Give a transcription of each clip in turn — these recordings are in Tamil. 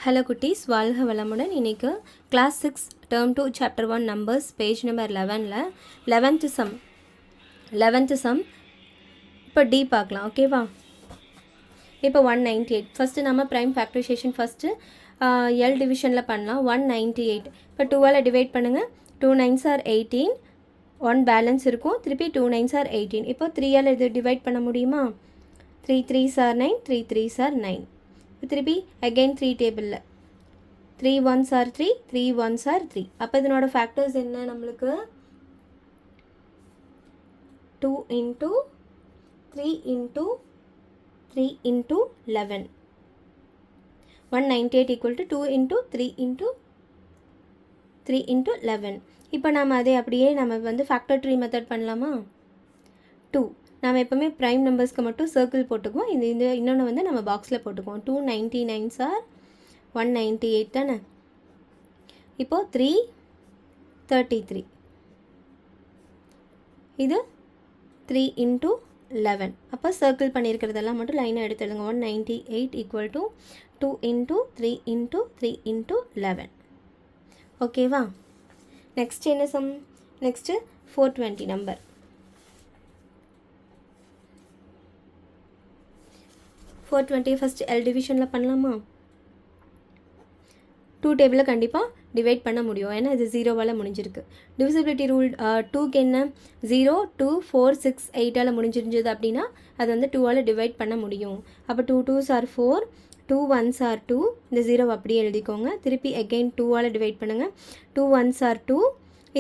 ஹலோ குட்டீஸ், வாழ்க வளமுடன். இன்றைக்கு class 6 term 2 chapter 1 numbers page number 11ல் 11th சம் இப்போ டி பார்க்கலாம். ஓகேவா? இப்போ 198 ஃபஸ்ட்டு நம்ம ப்ரைம் ஃபேக்டரைசேஷன் ஃபஸ்ட்டு எல் டிவிஷனில் பண்ணலாம். 198 இப்போ 2ஆல் டிவைட் பண்ணுங்கள். 2 9s are 18, 1 பேலன்ஸ் இருக்கும். திருப்பி 2 9s are 18. இப்போ 3ஆல் இது டிவைட் பண்ண முடியுமா? 3 3s are 9, 3 3s are 9. திருப்பி அகெயின் 3 டேபிளில் 3 1s are 3, 3 1s are 3. அப்போ இதனோட ஃபேக்டர்ஸ் என்ன? நம்மளுக்கு 2 into 3 into 3 into 11. 198 equal to 2 into 3 into 3 into 11. இப்போ நாம் அதே அப்படியே நம்ம வந்து ஃபேக்டர் ட்ரீ மெத்தட் பண்ணலாமா? 2 நாம் எப்போவுமே ப்ரைம் நம்பர்ஸ்க்கு மட்டும் சர்க்கிள் போட்டுக்குவோம். இந்த இன்னொன்று வந்து நம்ம பாக்ஸில் போட்டுக்குவோம். 299s are 198 தானே. இப்போது 333 இது 3 into 11. அப்போ சர்க்கிள் பண்ணியிருக்கிறதெல்லாம் மட்டும் லைனாக எடுத்துடுங்க. 198 equal to 2 into 3 into 3 into 11. ஓகேவா? நெக்ஸ்ட் என்ன சம்? Next 420 number. 420 ஃபஸ்ட்டு எல் டிவிஷனில் பண்ணலாமா? 2 டேபிளில் கண்டிப்பாக டிவைட் பண்ண முடியும். ஏன்னா இது 0வால் முடிஞ்சிருக்கு. டிவிசிபிலிட்டி ரூல் 2க்கு என்ன? 0 2 4 6 8ஆல் முடிஞ்சிருந்தது அப்படின்னா அது வந்து 2ஆல் டிவைட் பண்ண முடியும். அப்போ 2 2s are 4, 2 1s are 2. இந்த 0 அப்படியே எழுதிக்கோங்க. திருப்பி அகெயின் 2ஆல் டிவைட் பண்ணுங்கள். 2 1s are 2.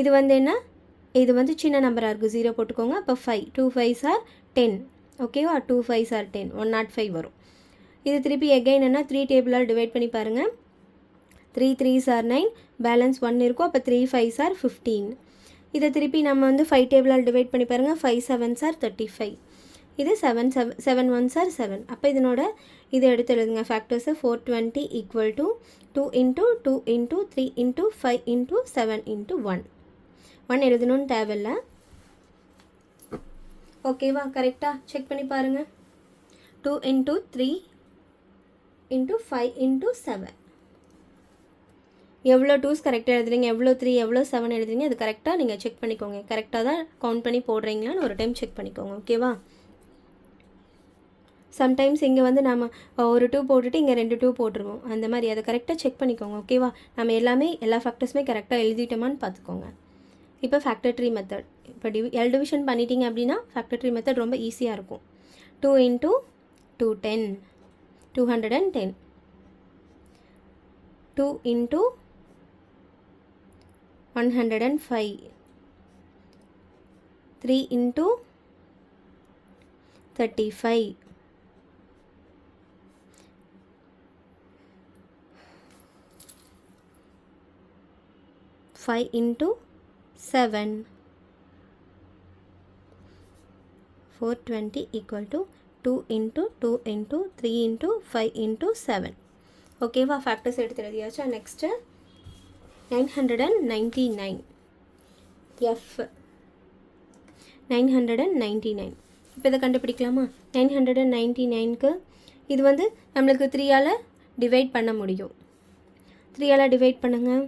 இது வந்து என்ன? இது வந்து சின்ன நம்பராக இருக்குது. 0 போட்டுக்கோங்க. அப்போ 5, 2 5s are 10. ஓகேவா? 2 5s are 10, 105 வரும். இது திருப்பி எகெயின் என்ன? 3 டேபிளால் டிவைட் பண்ணி பாருங்கள். 3 3s are 9, பேலன்ஸ் 1 இருக்கும். அப்போ 3 5s are 15. இதை திருப்பி நம்ம வந்து 5 டேபிளால் டிவைட் பண்ணி பாருங்கள். 5 7s are 35. இது 7 1s are 7. அப்போ இதனோட இதை எடுத்து எழுதுங்க. ஃபேக்டர்ஸை 420 equal to 2 into 2 into 3 into 5 into 7 into 1. 1 எழுதணும்னு தேவையில்லை. ஓகேவா? கரெக்டாக செக் பண்ணி பாருங்கள். 2 into 3 into 5 into 7. எவ்வளோ 2s கரெக்டாக எழுதுறீங்க, எவ்வளோ 3 எவ்வளோ 7 எழுதுறீங்க, அது கரெக்டாக நீங்கள் செக் பண்ணிக்கோங்க. கரெக்டாக தான் கவுண்ட் பண்ணி போடுறீங்களான்னு ஒரு டைம் செக் பண்ணிக்கோங்க. ஓகேவா? சம்டைம்ஸ் இங்கே வந்து நம்ம ஒரு 2 போட்டுட்டு இங்கே 2 2 போட்டுருவோம். அந்த மாதிரி அதை கரெக்டாக செக் பண்ணிக்கோங்க. ஓகேவா? நம்ம எல்லா ஃபேக்டர்ஸுமே கரெக்டாக எழுதிட்டோமான்னு பார்த்துக்கோங்க. இப்போ ஃபேக்டர் ட்ரீ மெத்தட். இப்போ எல் டிவிஷன் பண்ணிட்டீங்க அப்படின்னா ஃபேக்டர் ட்ரீ மெத்தட் ரொம்ப ஈஸியாக இருக்கும். 2 into 210, 210. 2 into 105, 3 into 35, 5 into 7, 420 equal to 2 into 2 into 3 into 5 into 7. ஓகேவா? ஃபேக்டர்ஸ் எடுத்து எழுதியாச்சா? Next 999 F 999. இப்போ இதை கண்டுபிடிக்கலாமா? 999க்கு இது வந்து நம்மளுக்கு 3ஆல் டிவைட் பண்ண முடியும். 3ஆல் டிவைட் பண்ணுங்கள்.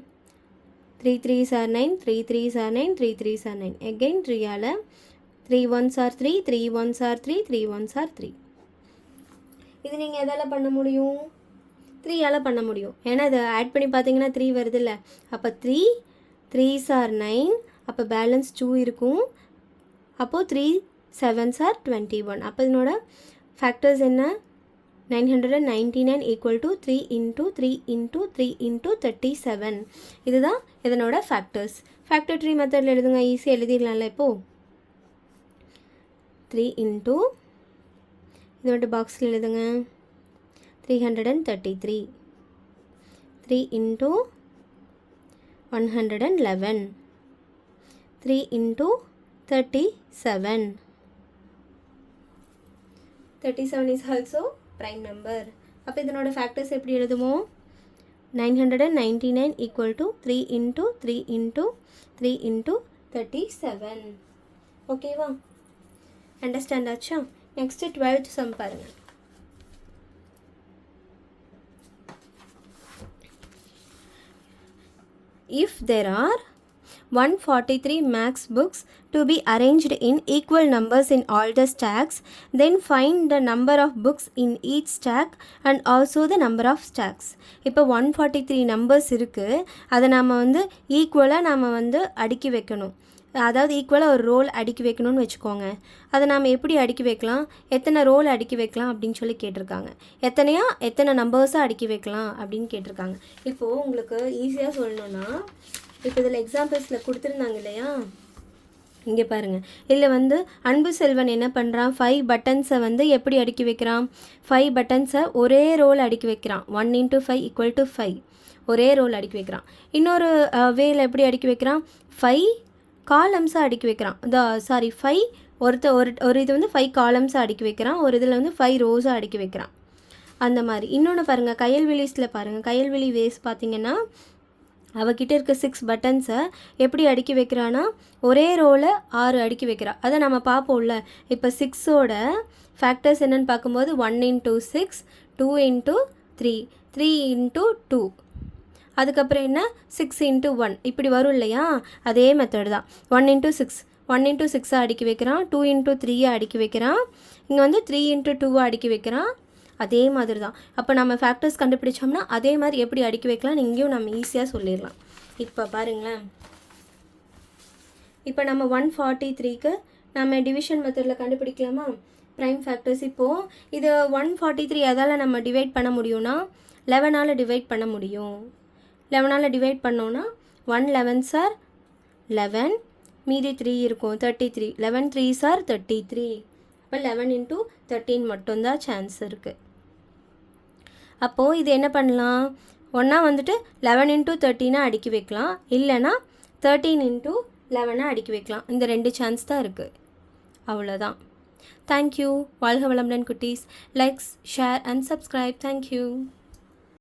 3 3s are 9, 3 3s are 9, 3 3s are 9. Again 3ஆல் 3 1s are 3, 3 1s are 3, 3 1s are 3. இது நீங்கள் எதால் பண்ண முடியும்? 3ஆல் பண்ண முடியும். ஏன்னா இதை ஆட் பண்ணி பார்த்தீங்கன்னா 3 வருது இல்லை. அப்போ 3 3s are 9. அப்போ பேலன்ஸ் 2 இருக்கும். அப்போது 3 7s are 21. அப்போ இதனோட ஃபேக்டர்ஸ் என்ன? 999 equal to 3 into 3 into 3 into 37. இதுதான் இதனோட ஃபேக்டர்ஸ். ஃபேக்டர் ட்ரீ மெத்தடில் எழுதுங்க. ஈஸியாக எழுதிடலாம்ல. இப்போது 3 into இது மட்டும் பாக்ஸில் எழுதுங்க. 333, 3 into 111, 3 into 37. 37 is also prime number. அப்போ இதனோட ஃபேக்டர்ஸ் எப்படி எழுதுவோம்? 999 equal to 3 into 3 into 3 into 37. ஓகேவா? அண்டர்ஸ்டாண்ட் ஆச்சா? நெக்ஸ்ட்டு 12th சம் பாருங்கள். if there are 143 max books to be arranged in equal numbers in all the stacks, then find the number of books in each stack and also the number of stacks. இப்போ 143 நம்பர்ஸ் இருக்குது, அதை நாம் வந்து ஈக்குவலாக நாம் வந்து அடுக்கி வைக்கணும். அதாவது ஈக்குவலாக ஒரு ரோல் அடுக்கி வைக்கணும்னு வச்சுக்கோங்க. அதை நாம் எப்படி அடுக்கி வைக்கலாம், எத்தனை ரோல் அடுக்கி வைக்கலாம் அப்படின்னு சொல்லி கேட்டிருக்காங்க. எத்தனை நம்பர்ஸாக அடுக்கி வைக்கலாம் அப்படின்னு கேட்டிருக்காங்க. இப்போது உங்களுக்கு ஈஸியாக சொல்லணுன்னா, இப்போ இதில் எக்ஸாம்பிள்ஸில் கொடுத்துருந்தாங்க இல்லையா, இங்கே பாருங்கள். இதில் வந்து அன்பு செல்வன் என்ன பண்ணுறான், 5 பட்டன்ஸை வந்து எப்படி அடுக்கி வைக்கிறான், 5 பட்டன்ஸை ஒரே ரோல் அடுக்கி வைக்கிறான். 1 × 5 = 5 ஒரே ரோல் அடுக்கி வைக்கிறான். இன்னொரு வேல எப்படி அடுக்கி வைக்கிறான், 5 காலம்ஸாக அடுக்கி வைக்கிறான். 5 ஒரு இது வந்து 5 காலம்ஸாக அடுக்கி வைக்கிறான், ஒரு இதில் வந்து 5 ரோஸாக அடுக்கி வைக்கிறான். அந்த மாதிரி. இன்னொன்று பாருங்கள், கயல்விழிஸில் பாருங்கள், கயல்விழி வேஸ் பார்த்திங்கன்னா அவகிட்ட இருக்க 6 பட்டன்ஸை எப்படி அடுக்கி வைக்கிறான்னா ஒரே ரோவில் 6 அடுக்கி வைக்கிறா. அதை நம்ம பார்ப்போம்ல. இப்போ 6ஓட ஃபேக்டர்ஸ் என்னென்னு பார்க்கும்போது 1 × 6, 2 × 3, 3 × 2, அதுக்கப்புறம் என்ன 6 × 1 இப்படி வரும் இல்லையா. அதே மெத்தட் தான். 1 × 6 1 × 6 அடுக்கி வைக்கிறான், 2 × 3 அடுக்கி வைக்கிறான், இங்கே வந்து 3 × 2 அடுக்கி வைக்கிறான். அதே மாதிரி தான். அப்போ நம்ம ஃபேக்டர்ஸ் கண்டுபிடிச்சோம்னா அதே மாதிரி எப்படி அடுக்கி வைக்கலாம் இங்கேயும் நம்ம ஈஸியாக சொல்லிடலாம். இப்போ பாருங்களேன், இப்போ நம்ம 143க்கு நம்ம டிவிஷன் மெத்தடில் கண்டுபிடிக்கலாமா ப்ரைம் ஃபேக்டர்ஸ். இப்போது இது 143 எதால் நம்ம டிவைட் பண்ண முடியும்னா 11ஆல் டிவைட் பண்ண முடியும். 11ஆல் டிவைட் பண்ணோன்னா 1 11s are 11, மீதி 3 இருக்கும் 33, 11 3s are 33. அப்போ 11 × 13 மட்டும்தான் சான்ஸ் இருக்குது. அப்போது இது என்ன பண்ணலாம், ஒன்றா வந்துட்டு 11 × 13 அடுக்கி வைக்கலாம், இல்லைனா 13 × 11 அடுக்கி வைக்கலாம். இந்த 2 சான்ஸ் தான் இருக்குது. அவ்வளோதான். தேங்க்யூ. வாழ்க வளமுடன் குட்டீஸ். Likes, share and subscribe. Thank you.